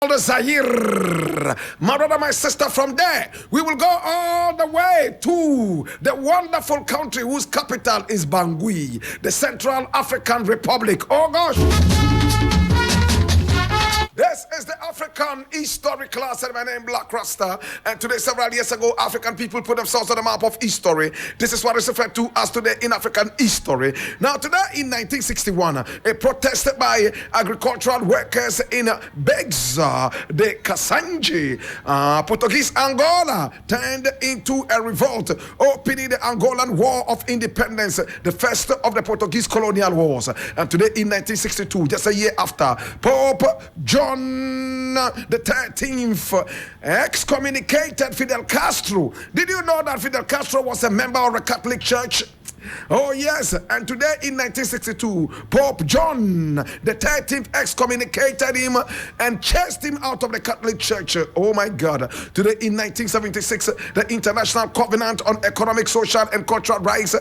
Zaire. My brother, my sister, from there, we will go all the way to the wonderful country whose capital is Bangui, the Central African Republic. Oh gosh! This is the African History class, and my name is Blakk Rasta. And today, several years ago, African people put themselves on the map of history. This is what is referred to as today in African history. Now, today in 1961, a protest by agricultural workers in Begza de Kasanji, Portuguese Angola, turned into a revolt, opening the Angolan War of Independence, the first of the Portuguese colonial wars. And today in 1962, just a year after, Pope John the 13th excommunicated Fidel Castro. Did you know that Fidel Castro was a member of the Catholic Church? Oh yes, and today in 1962, Pope John the 13th excommunicated him and chased him out of the Catholic Church. Oh my God. Today in 1976, the International Covenant on Economic, Social and Cultural Rights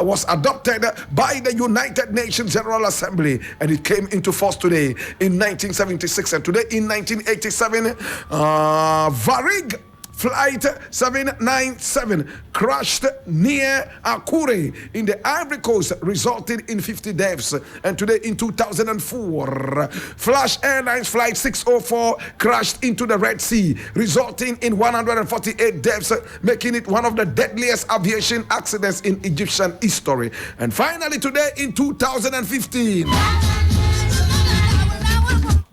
was adopted by the United Nations General Assembly, and it came into force today in 1976. And today in 1987, Varig Flight 797 crashed near Akure in the Ivory Coast, resulting in 50 deaths. And today in 2004, Flash Airlines Flight 604 crashed into the Red Sea, resulting in 148 deaths, making it one of the deadliest aviation accidents in Egyptian history. And finally today in 2015,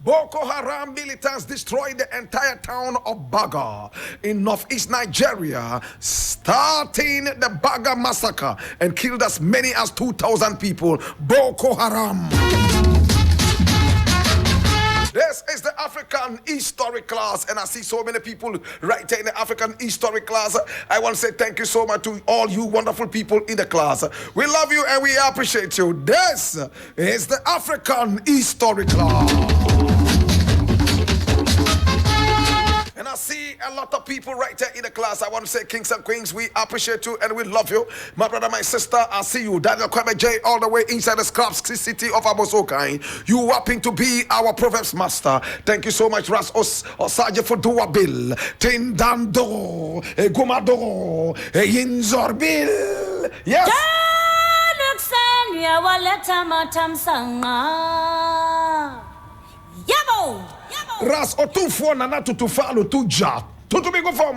Boko Haram militants destroyed the entire town of Baga in northeast Nigeria, starting the Baga massacre and killed as many as 2,000 people. Boko Haram. This is the African History class, and I see so many people right there in the African History class. I want to say thank you so much to all you wonderful people in the class. We love you and we appreciate you. This is the African History class. And I see a lot of people right there in the class. I want to say, kings and queens, we appreciate you and we love you. My brother, my sister, I see you. Daniel Kwame J, all the way inside the Scraps city of Abosokai. You happen to be our Proverbs master. Thank you so much, Ras Osaje for Duabil, Tindando, Gumado, Yinzorbil. Yes. Yabo! Ras otufo na tutufalo tuja. Tutu bigo form.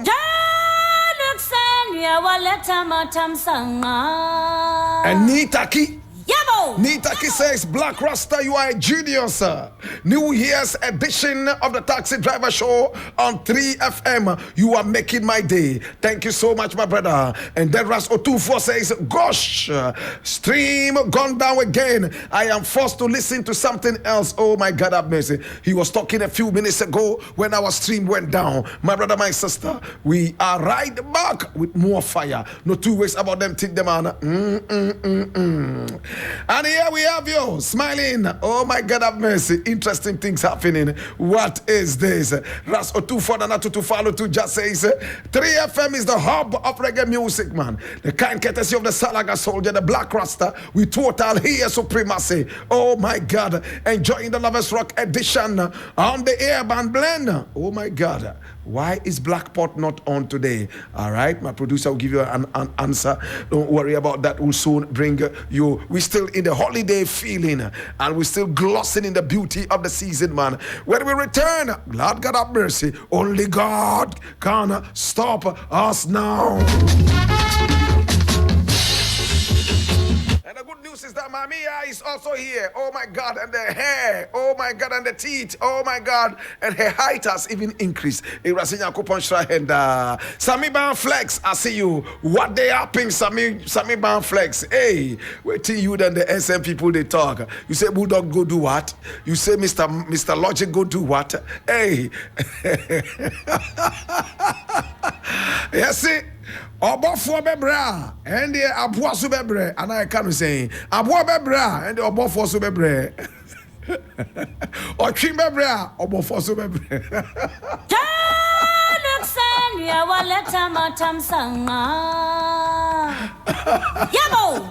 And Nitaki. Nitaki says, Blakk Rasta, you are a genius. New Year's edition of the Taxi Driver Show on 3FM. You are making my day. Thank you so much, my brother. And then Ras Otufo says, gosh, stream gone down again. I am forced to listen to something else. Oh my God, have mercy. He was talking a few minutes ago when our stream went down. My brother, my sister, we are right back with more fire. No two ways about them. Take them on. And here we have you smiling. Oh my God, have mercy. Interesting things happening. What is this? Ras Otufo Nanatu to follow to just says 3FM is the hub of reggae music, man. The kind courtesy of the Salaga soldier, the Blakk Rasta, with total here supremacy. Oh my God. Enjoying the Lovers Rock edition on the Airband blend. Oh my God. Why is Blackpot not on today? All right, my producer will give you an answer. Don't worry about that. We'll soon bring you. We're still in the holiday feeling, and we're still glossing in the beauty of the season, man. When we return, Lord God have mercy. Only God can stop us now. And the good news is that Mamiya is also here. Oh my God, and the hair. Oh my God, and the teeth. Oh my God, and her height has even increased. Sami Ban Flex, I see you. What they happen, Sami Ban Flex? Hey, wait till you then the SM people they talk. You say Bulldog go do what? You say Mr. Logic go do what? Hey. You see? Obofo bebra and the aboaso bebre, and I can say abo bebra and the obofo so bebre. Otwi bebra obofo so bebre. Yabo!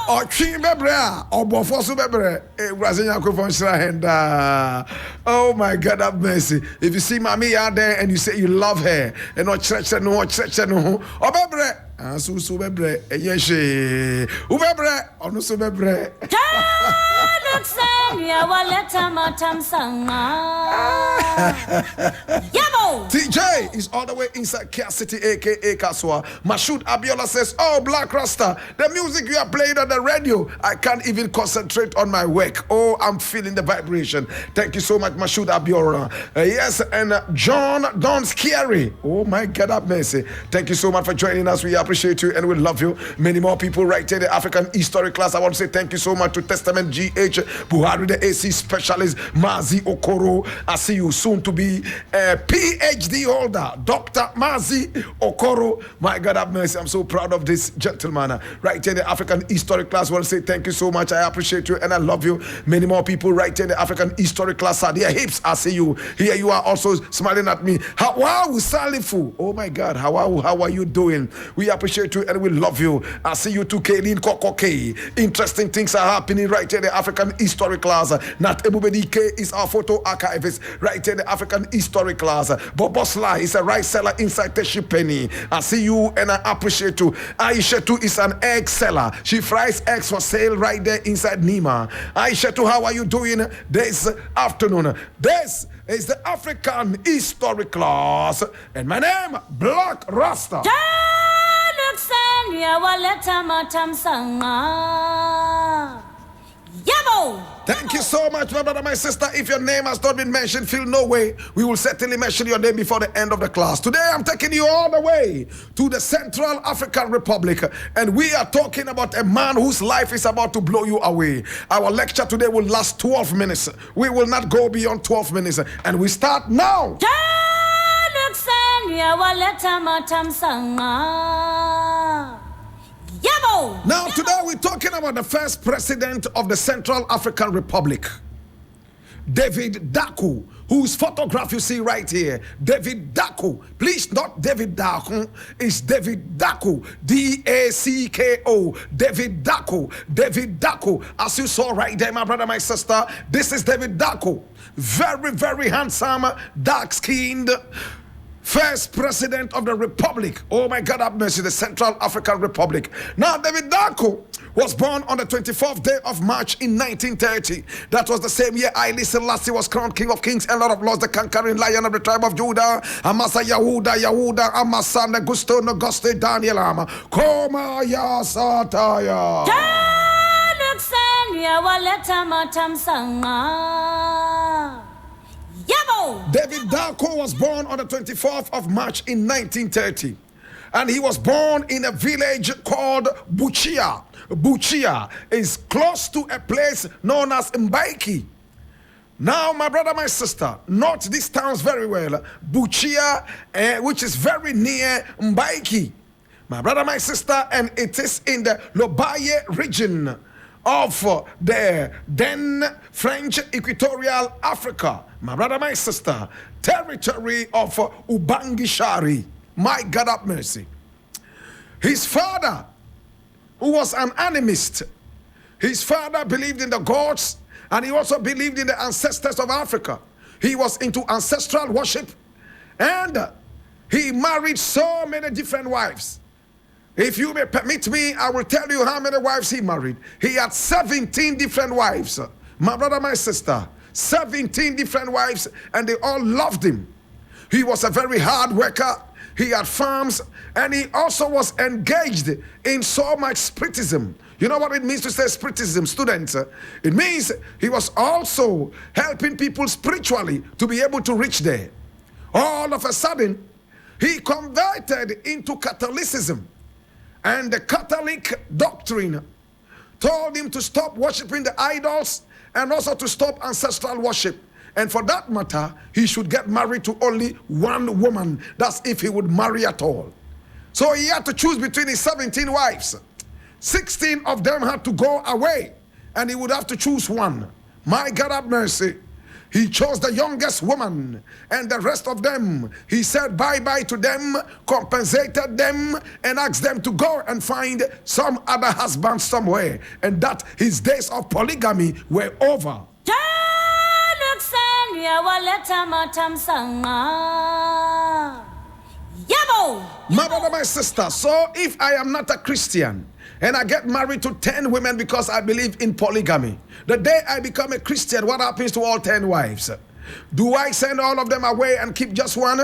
or Chin Bebra, or Bofosu Bebre, Brazilian and oh my God, have mercy. If you see Mommy out there and you say you love her, and no church, no, or Bebre. Susu bebre, yeshe. Ubebre, onu su bebre. TJ is all the way inside Kia City, aka Kaswa. Mashood Abiola says, "Oh, Blakk Rasta, the music you are playing on the radio, I can't even concentrate on my work. Oh, I'm feeling the vibration." Thank you so much, Mashood Abiola. Yes, and John Don Scary. Oh my God, have mercy. Thank you so much for joining us. We appreciate you and we love you. Many more people right here, the African History class. I want to say thank you so much to Testament GH, Buhari, the AC specialist, Mazi Okoro. I see you soon to be a PhD holder, Dr. Mazi Okoro. My God, have mercy. I'm so proud of this gentleman. Right here, the African History class. I want to say thank you so much. I appreciate you and I love you. Many more people right here, the African History class. Their hips, I see you. Here you are also smiling at me. How are we, Salifu? Oh my God, how are you doing? We appreciate you and we love you. I see you too, Kaylin Kokoke. Interesting things are happening right here in the African History class. Not everybody K is our photo archivist right here in the African History class. Bobo Sly is a rice seller inside Teshi Penny. I see you and I appreciate you. Aisha too is an egg seller. She fries eggs for sale right there inside Nima. Aisha too, how are you doing this afternoon? This is the African History class and my name Blakk Rasta. Thank you so much, my brother, my sister. If your name has not been mentioned, feel no way. We will certainly mention your name before the end of the class. Today, I'm taking you all the way to the Central African Republic, and we are talking about a man whose life is about to blow you away. Our lecture today will last 12 minutes. We will not go beyond 12 minutes, and we start now. Now, today we're talking about the first president of the Central African Republic, David Daku, whose photograph you see right here. David Daku. Please, not David Daku. It's David Daku. D-A-C-K-O. David Daku. David Daku. As you saw right there, my brother, my sister, this is David Daku. Very, very handsome, dark-skinned, first president of the Republic. Oh my God, have mercy, the Central African Republic. Now, David Daku was born on the 24th day of March in 1930. That was the same year Haile Selassie was crowned King of Kings and Lord of Lords, the conquering lion of the tribe of Judah. Amasa Yahuda, Amasa Negusto, Nogoste, Daniel Ama. Koma ya Sataya. David Daku was born on the 24th of March in 1930. And he was born in a village called Buchia. Buchia is close to a place known as Mbaiki. Now, my brother, my sister, note these towns very well. Buchia, which is very near Mbaiki. My brother, my sister, and it is in the Lobaye region of the then French Equatorial Africa. My brother, my sister, territory of Ubangishari. My God have mercy. His father, who was an animist, his father believed in the gods and he also believed in the ancestors of Africa. He was into ancestral worship and he married so many different wives. If you may permit me, I will tell you how many wives he married. He had 17 different wives. My brother, my sister, 17 different wives, and they all loved him. He was a very hard worker. He had farms, and he also was engaged in so much spiritism. You know what it means to say spiritism, students? It means he was also helping people spiritually to be able to reach there. All of a sudden, he converted into Catholicism. And the Catholic doctrine told him to stop worshiping the idols and also to stop ancestral worship. And for that matter, he should get married to only one woman. That's if he would marry at all. So he had to choose between his 17 wives. 16 of them had to go away, and he would have to choose one. My God have mercy. he chose the youngest woman, and the rest of them, he said bye-bye to them, compensated them, and asked them to go and find some other husband somewhere, and that his days of polygamy were over. My brother, my sister, so if I am not a Christian, and I get married to 10 women because I believe in polygamy, the day I become a Christian, what happens to all 10 wives? Do I send all of them away and keep just one?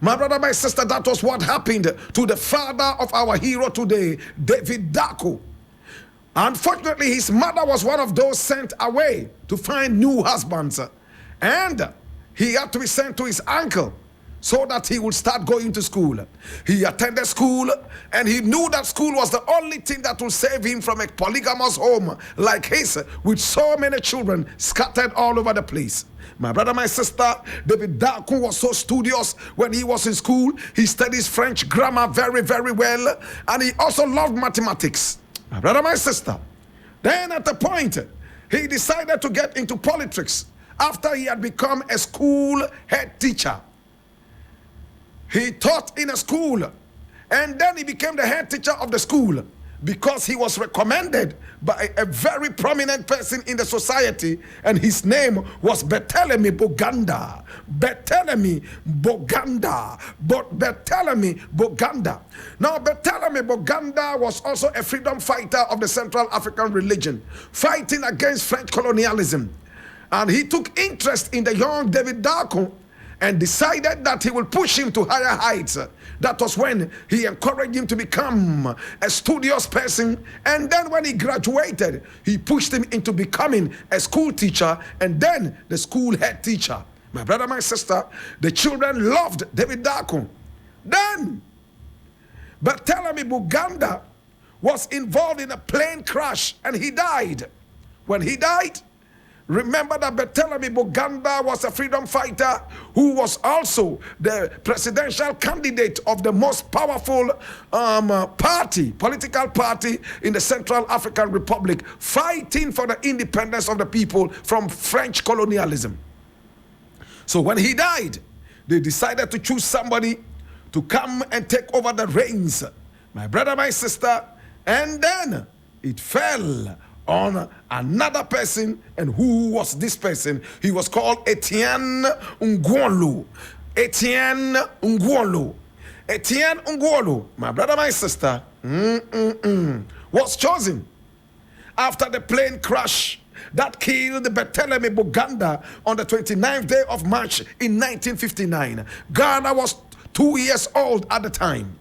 My brother, my sister, that was what happened to the father of our hero today, David Dako. Unfortunately, his mother was one of those sent away to find new husbands, and he had to be sent to his uncle so that he would start going to school. He attended school, and he knew that school was the only thing that would save him from a polygamous home like his, with so many children scattered all over the place. My brother, my sister, David Dako was so studious when he was in school. He studies French grammar very, very well, and he also loved mathematics. My brother, my sister, then at the point, he decided to get into politics after he had become a school head teacher. He taught in a school, and then he became the head teacher of the school because he was recommended by a very prominent person in the society, and his name was Barthélemy Boganda. Barthélemy Boganda. Barthélemy Boganda. Now, Barthélemy Boganda was also a freedom fighter of the Central African religion, fighting against French colonialism. And he took interest in the young David Dako and decided that he will push him to higher heights. That was when he encouraged him to become a studious person. And then when he graduated, he pushed him into becoming a school teacher and then the school head teacher. My brother, my sister, the children loved David Dako. Then, Barthélemy Boganda was involved in a plane crash and he died. When he died, remember that Barthélemy Boganda was a freedom fighter who was also the presidential candidate of the most powerful political party in the Central African Republic, fighting for the independence of the people from French colonialism. So when he died, they decided to choose somebody to come and take over the reins. My brother, my sister, and then it fell on another person. And who was this person? He was called Etienne Ngwolo. Etienne Ngwolo. Etienne Ngwolo, my brother, my sister, was chosen after the plane crash that killed Barthélemy Boganda on the 29th day of March in 1959. Ghana was 2 years old at the time.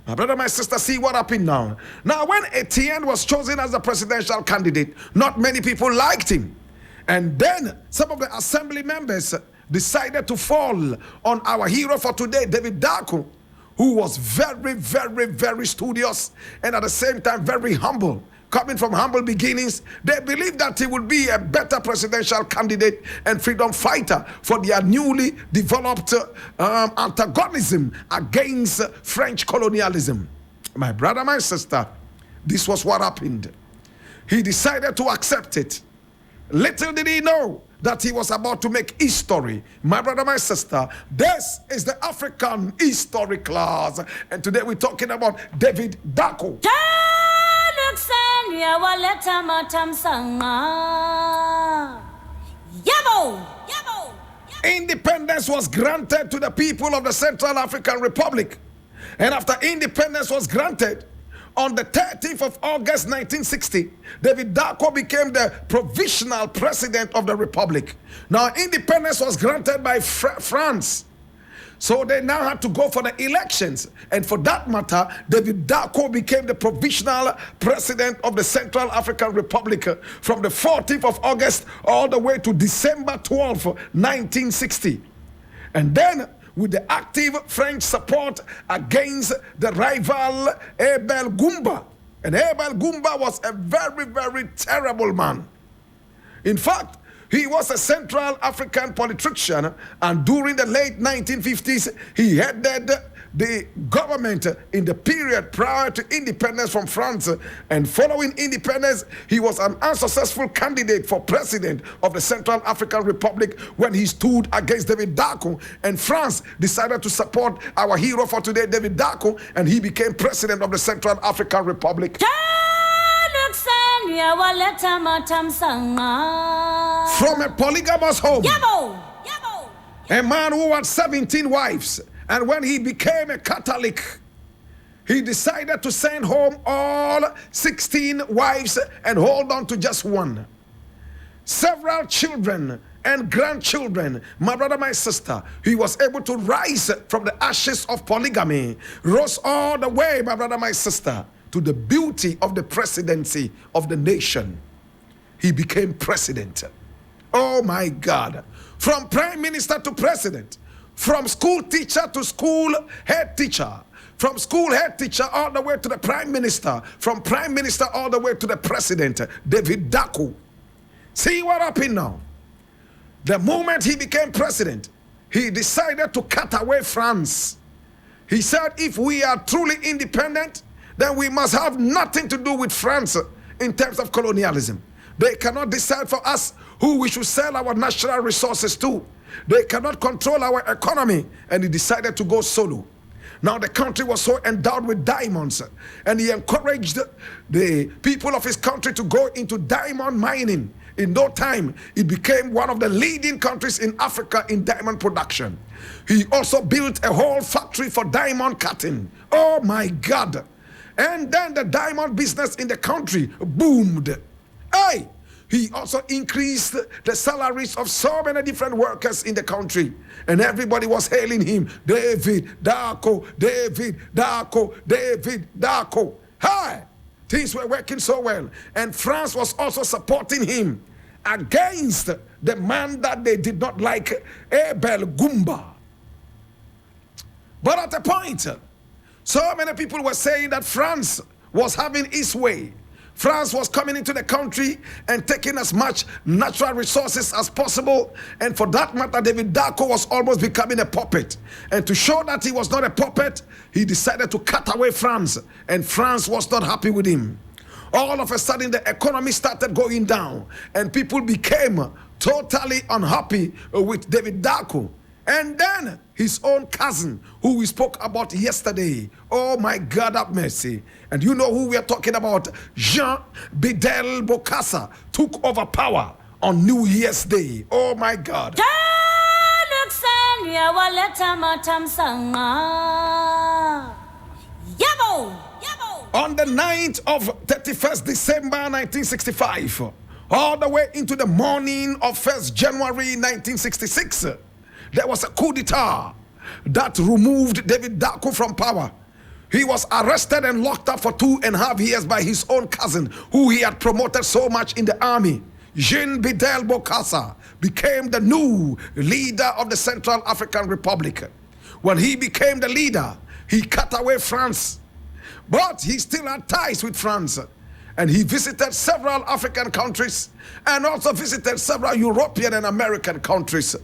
My brother, my sister, see what happened now. Now, when Etienne was chosen as the presidential candidate, not many people liked him. And then some of the assembly members decided to fall on our hero for today, David Dako, who was very, very, very studious and at the same time very humble. Coming from humble beginnings, they believed that he would be a better presidential candidate and freedom fighter for their newly developed antagonism against French colonialism. My brother, my sister, this was what happened. He decided to accept it. Little did he know that he was about to make history. My brother, my sister, this is the African history class. And today we're talking about David Dako. Independence was granted to the people of the Central African Republic. And after independence was granted, on the 13th of August 1960, David Dako became the provisional president of the Republic. Now, independence was granted by France. So they now had to go for the elections. And for that matter, David Dako became the provisional president of the Central African Republic from the 14th of August all the way to December 12, 1960. And then, with the active French support against the rival Abel Gumba. And Abel Gumba was a very, very terrible man. In fact, he was a Central African politician, and during the late 1950s, he headed the government in the period prior to independence from France. And following independence, he was an unsuccessful candidate for president of the Central African Republic when he stood against David Dacko. And France decided to support our hero for today, David Dacko, and he became president of the Central African Republic. From a polygamous home, a man who had 17 wives, and when he became a Catholic, he decided to send home all 16 wives and hold on to just one. Several children and grandchildren, my brother, my sister, he was able to rise from the ashes of polygamy, rose all the way, my brother, my sister, to the beauty of the presidency of the nation. He became president. Oh my God. From prime minister to president, from school teacher to school head teacher, from school head teacher all the way to the prime minister, from prime minister all the way to the president, David Dacko. See what happened now? The moment he became president, he decided to cut away France. He said, if we are truly independent, then we must have nothing to do with France in terms of colonialism. They cannot decide for us who we should sell our natural resources to. They cannot control our economy. And he decided to go solo. Now the country was so endowed with diamonds, and he encouraged the people of his country to go into diamond mining. In no time, it became one of the leading countries in Africa in diamond production. He also built a whole factory for diamond cutting. Oh my God. And then the diamond business in the country boomed. Hey! He also increased the salaries of so many different workers in the country. And everybody was hailing him. David Dacko, David Dacko, David Dacko. Hey! Things were working so well. And France was also supporting him against the man that they did not like, Abel Gumba. But at a point, so many people were saying that France was having its way. France was coming into the country and taking as much natural resources as possible. And for that matter, David Dacko was almost becoming a puppet. And to show that he was not a puppet, he decided to cut away France. And France was not happy with him. All of a sudden, the economy started going down. And people became totally unhappy with David Dacko. And then his own cousin, who we spoke about yesterday, oh my God, have mercy. And you know who we are talking about? Jean Bidel Bokassa took over power on New Year's Day. Oh my God. On the 9th of 31st December 1965, all the way into the morning of 1st January 1966, there was a coup d'etat that removed David Dacko from power. He was arrested and locked up for 2.5 years by his own cousin, who he had promoted so much in the army. Jean Bidel Bokassa became the new leader of the Central African Republic. When he became the leader, he cut away France. But he still had ties with France. And he visited several African countries and also visited several European and American countries.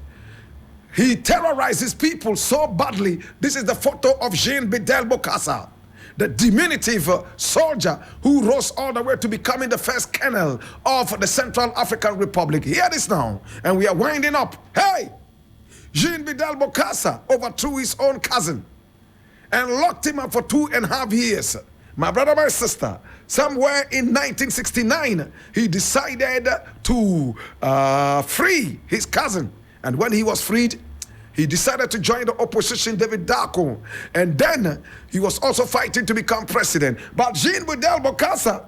He terrorized his people so badly. This is the photo of Jean Bidel Bokassa, the diminutive soldier who rose all the way to becoming the first colonel of the Central African Republic. Hear this now, and we are winding up. Hey! Jean Bidel Bokassa overthrew his own cousin and locked him up for 2.5 years. My brother, my sister, somewhere in 1969, he decided to free his cousin. And when he was freed, he decided to join the opposition, David Dacko. And then he was also fighting to become president. But Jean Bidel Bokassa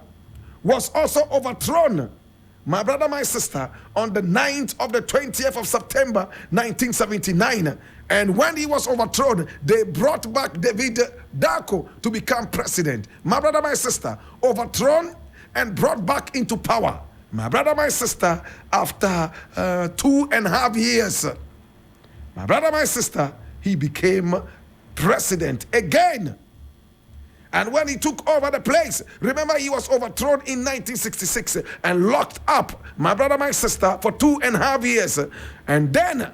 was also overthrown, my brother, my sister, on the 9th of the 20th of September, 1979. And when he was overthrown, they brought back David Dacko to become president. My brother, my sister, overthrown and brought back into power. My brother, my sister, after 2.5 years, my brother, my sister, he became president again. And when he took over the place, remember he was overthrown in 1966 and locked up, my brother, my sister, for 2.5 years. And then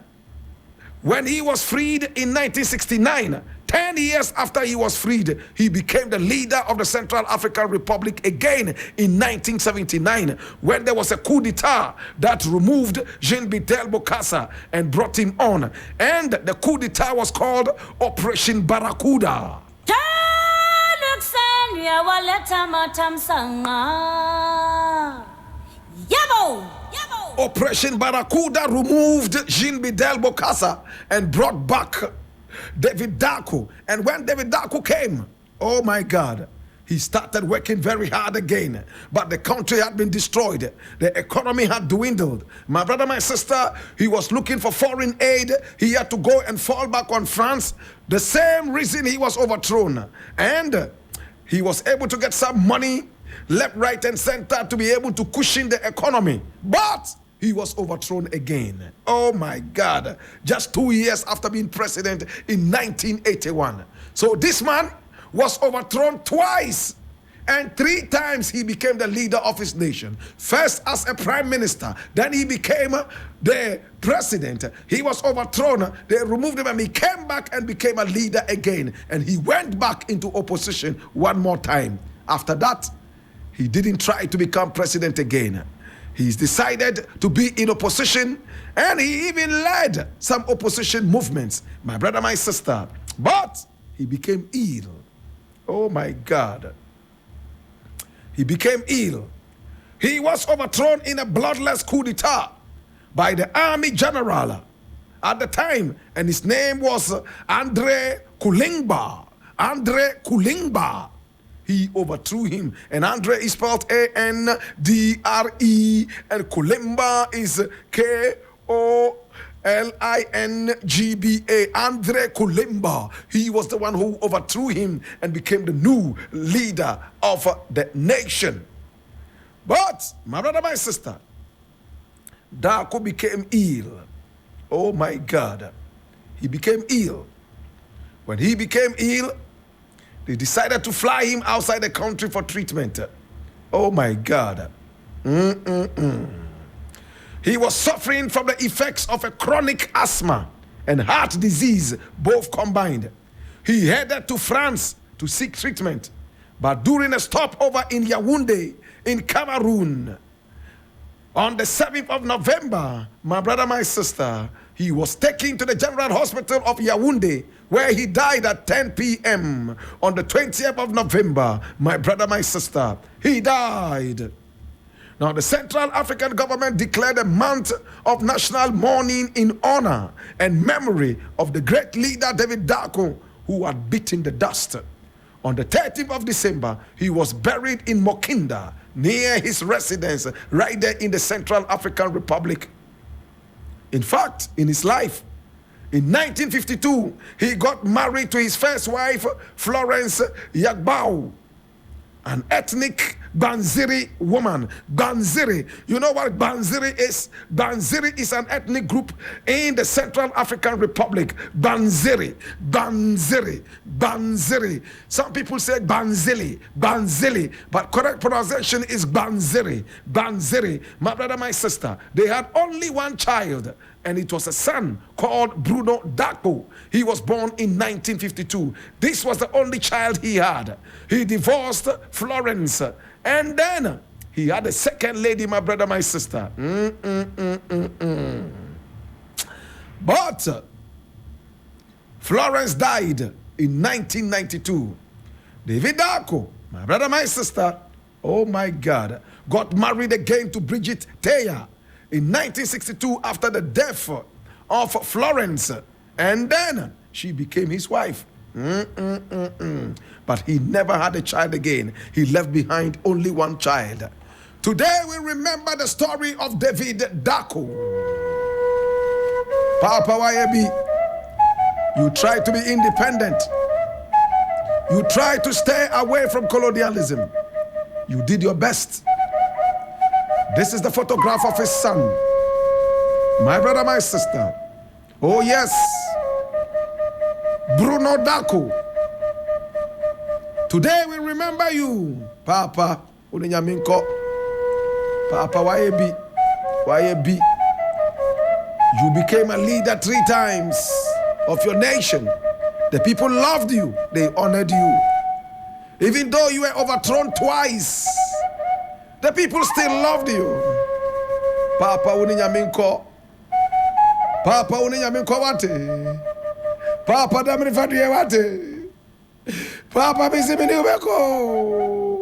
when he was freed in 1969, 10 years after he was freed, he became the leader of the Central African Republic again in 1979, when there was a coup d'etat that removed Jean-Baptiste Bokassa and brought him on. And the coup d'etat was called Operation Barracuda. Operation Barracuda removed Jean-Baptiste Bokassa and brought back David Daku. And when David Daku came, oh my God, he started working very hard again. But the country had been destroyed. The economy had dwindled. My brother, my sister, he was looking for foreign aid. He had to go and fall back on France. The same reason he was overthrown. And he was able to get some money left, right, and center to be able to cushion the economy. But he was overthrown again. Oh my God. Just 2 years after being president in 1981. So this man was overthrown twice. And 3 times he became the leader of his nation. First as a prime minister. Then he became the president. He was overthrown. They removed him and he came back and became a leader again. And he went back into opposition one more time. After that, he didn't try to become president again. He's decided to be in opposition, and he even led some opposition movements, my brother, my sister. But he became ill. Oh my God. He became ill. He was overthrown in a bloodless coup d'etat by the army general at the time, and his name was Andre Kulingba. Andre Kulingba. He overthrew him. And Andre is spelled A-N-D-R-E. And Kulimba is K-O-L-I-N-G-B-A. Andre Kulimba. He was the one who overthrew him and became the new leader of the nation. But, my brother, my sister, Daku became ill. Oh my God. He became ill. When he became ill, they decided to fly him outside the country for treatment. Oh my God. He was suffering from the effects of a chronic asthma and heart disease, both combined. He headed to France to seek treatment. But during a stopover in Yaoundé, in Cameroon, on the 7th of November, my brother, my sister, he was taken to the General Hospital of Yaoundé, where he died at 10 p.m. on the 20th of November. My brother, my sister, he died. Now, the Central African government declared a month of national mourning in honor and memory of the great leader David Daku, who had beaten the dust. On the 30th of December, he was buried in Mokinda, near his residence, right there in the Central African Republic. In fact, in his life, in 1952, he got married to his first wife, Florence Yagbau, an ethnic Banziri woman. Banziri. You know what Banziri is? Banziri is an ethnic group in the Central African Republic. Banziri. Banziri. Banziri. Some people say Banzili. Banzili. But correct pronunciation is Banziri. Banziri. My brother, my sister, they had only one child, and it was a son called Bruno Daku. He was born in 1952. This was the only child he had. He divorced Florence, and then he had a second lady, my brother, my sister. But Florence died in 1992. David Daku, my brother, my sister, oh my God, got married again to Bridget Teya in 1962 after the death of Florence, and then she became his wife. But he never had a child again. He left behind only one child. Today we remember the story of David Daku. Papa YB, you tried to be independent. You tried to stay away from colonialism. You did your best. This is the photograph of his son. My brother, my sister. Oh yes. Bruno Daku. Today we remember you, Papa Uninyaminko. Papa YB. YB. You became a leader 3 times of your nation. The people loved you. They honored you. Even though you were overthrown twice, the people still loved you. Papa uninyaminko. Papa uninyaminko wate. Papa damri fadye wate. Papa bisimini ubeko.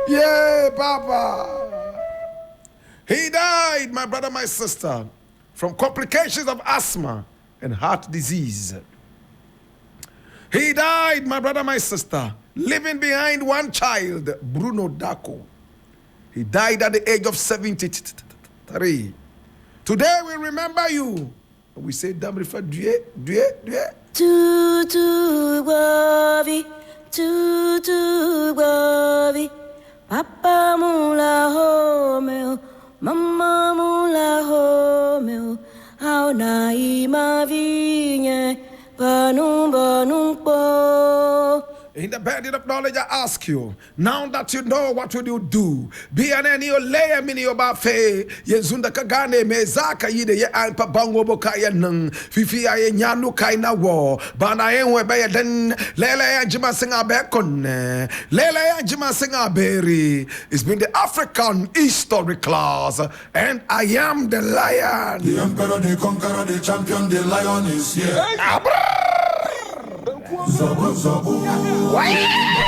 Yeah, Papa. He died, my brother, my sister, from complications of asthma and heart disease. He died, my brother, my sister, leaving behind one child, Bruno Dako. He died at the age of 73. Today we remember you. We say, Damrifa, Dieu. Tutu Bovi, Papa Mula Homeo, Mama Mula Homeo, how naima vigne, Banum Po. In the burden of knowledge, I ask you, now that you know, what will you do? Be an any layer mini obafe, Yezunda Kagane, Mezaka Yide, Ye Alpa Bango Bokaya Nung, Fifi Aye Nyanu Kaina War, Bana Enwe Bayaden, Lele Jima Singa Bekon, Lele Jima Singa Berry. It's been the African history class, and I am the lion. The emperor, the conqueror, the champion, the lion is here. Zabu, zabu.